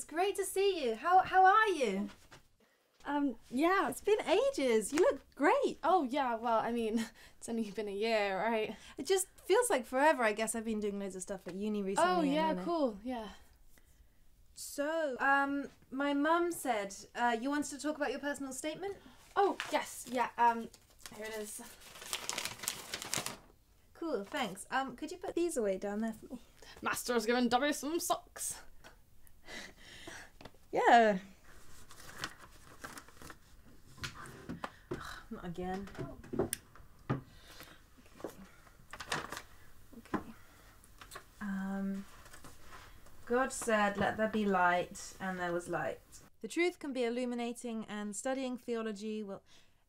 it's great to see you. How are you? Yeah. It's been ages. You look great. Oh, yeah, well, I mean, it's only been a year, right? It just feels like forever. I guess I've been doing loads of stuff at uni recently. Oh, yeah, cool, yeah. So, my mum said you wanted to talk about your personal statement? Oh, yes, yeah, here it is. Cool, thanks. Could you put these away down there for me? Master has given Dobby some socks. Yeah. Not again. Oh. Okay. God said, "Let there be light," and there was light. The truth can be illuminating, and studying theology will...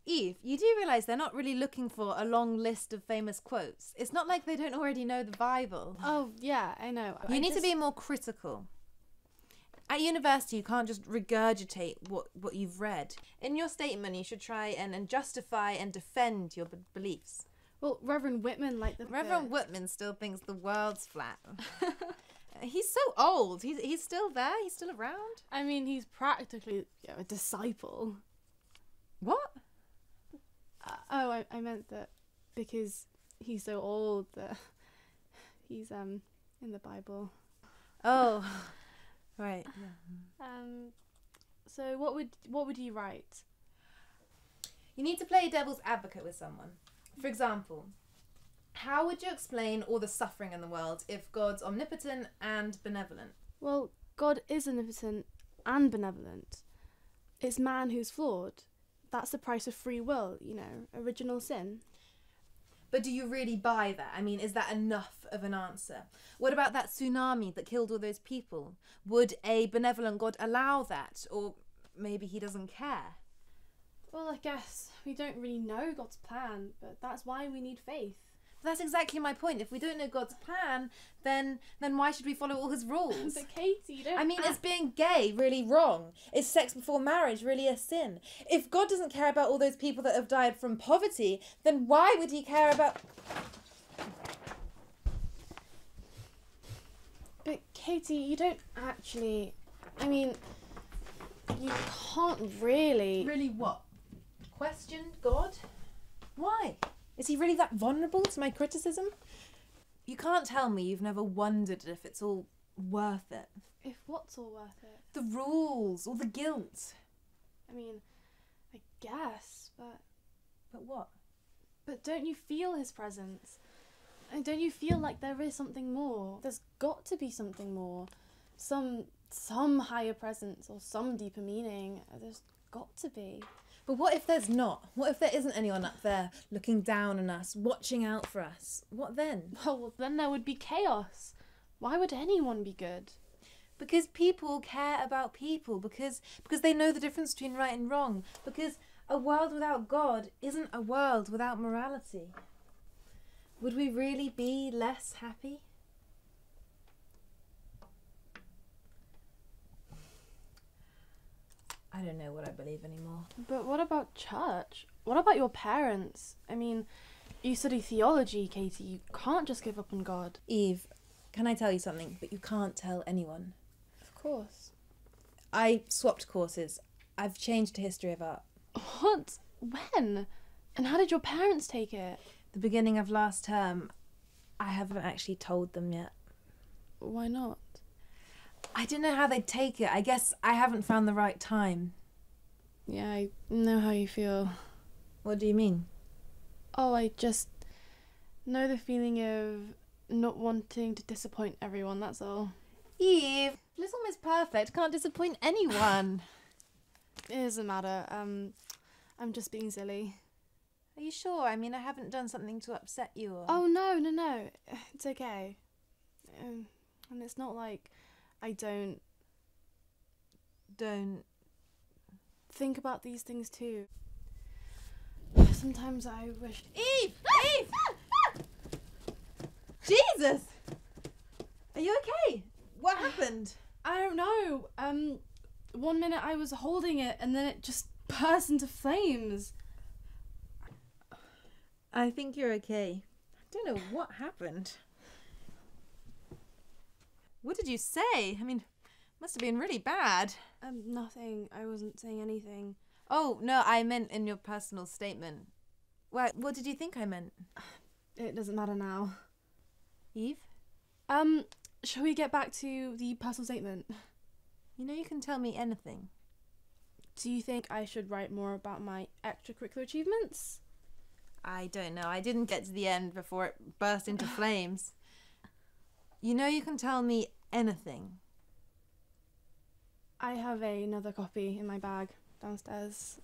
Eve, you do realise they're not really looking for a long list of famous quotes. It's not like they don't already know the Bible. Oh, yeah, I know. You need to be more critical. At university, you can't just regurgitate what you've read. In your statement, you should try and justify and defend your beliefs. Well, Reverend Whitman, Reverend Whitman still thinks the world's flat. He's so old. He's still there. He's still around. I mean, he's practically a disciple. What? I meant that because he's so old that he's in the Bible. Oh, right. Yeah. So what would you write? You need to play devil's advocate with someone. For example, how would you explain all the suffering in the world if God's omnipotent and benevolent? Well, God is omnipotent and benevolent. It's man who's flawed. That's the price of free will, original sin. But do you really buy that? I mean, is that enough of an answer? What about that tsunami that killed all those people? Would a benevolent God allow that? Or maybe he doesn't care? Well, I guess we don't really know God's plan, but that's why we need faith. That's exactly my point. If we don't know God's plan, then why should we follow all his rules? But Katie, you don't... I mean, is being gay really wrong? Is sex before marriage really a sin? If God doesn't care about all those people that have died from poverty, then why would he care about... But Katie, you don't actually... I mean, you can't really... Really what? Question God? Why? Is he really that vulnerable to my criticism? You can't tell me you've never wondered if it's all worth it. If what's all worth it? The rules, or the guilt. I mean, I guess, but... But what? But don't you feel his presence? And don't you feel like there is something more? There's got to be something more. Some higher presence or some deeper meaning. There's got to be. But what if there's not? What if there isn't anyone up there looking down on us, watching out for us? What then? Well, then there would be chaos. Why would anyone be good? Because people care about people. Because they know the difference between right and wrong. Because a world without God isn't a world without morality. Would we really be less happy? I don't know what I believe anymore. But what about church? What about your parents? I mean, you study theology, Katie. You can't just give up on God. Eve, can I tell you something? But you can't tell anyone. Of course. I swapped courses. I've changed to history of art. What? When? And how did your parents take it? The beginning of last term. I haven't actually told them yet. Why not? I don't know how they'd take it. I guess I haven't found the right time. Yeah, I know how you feel. What do you mean? Oh, I just know the feeling of not wanting to disappoint everyone, that's all. Eve, Little Miss Perfect can't disappoint anyone. It doesn't matter. I'm just being silly. Are you sure? I mean, I haven't done something to upset you or... Oh, no. It's okay. And it's not like I don't think about these things too. Sometimes I wish... Eve! Jesus! Are you okay? What happened? I don't know. 1 minute I was holding it and then it just burst into flames. I think you're okay. I don't know what happened. What did you say? I mean, Must have been really bad. Nothing. I wasn't saying anything. Oh, no, I meant in your personal statement. What did you think I meant? It doesn't matter now. Eve? Shall we get back to the personal statement? You know you can tell me anything. Do you think I should write more about my extracurricular achievements? I don't know. I didn't get to the end before it burst into flames. You know you can tell me anything. I have another copy in my bag downstairs.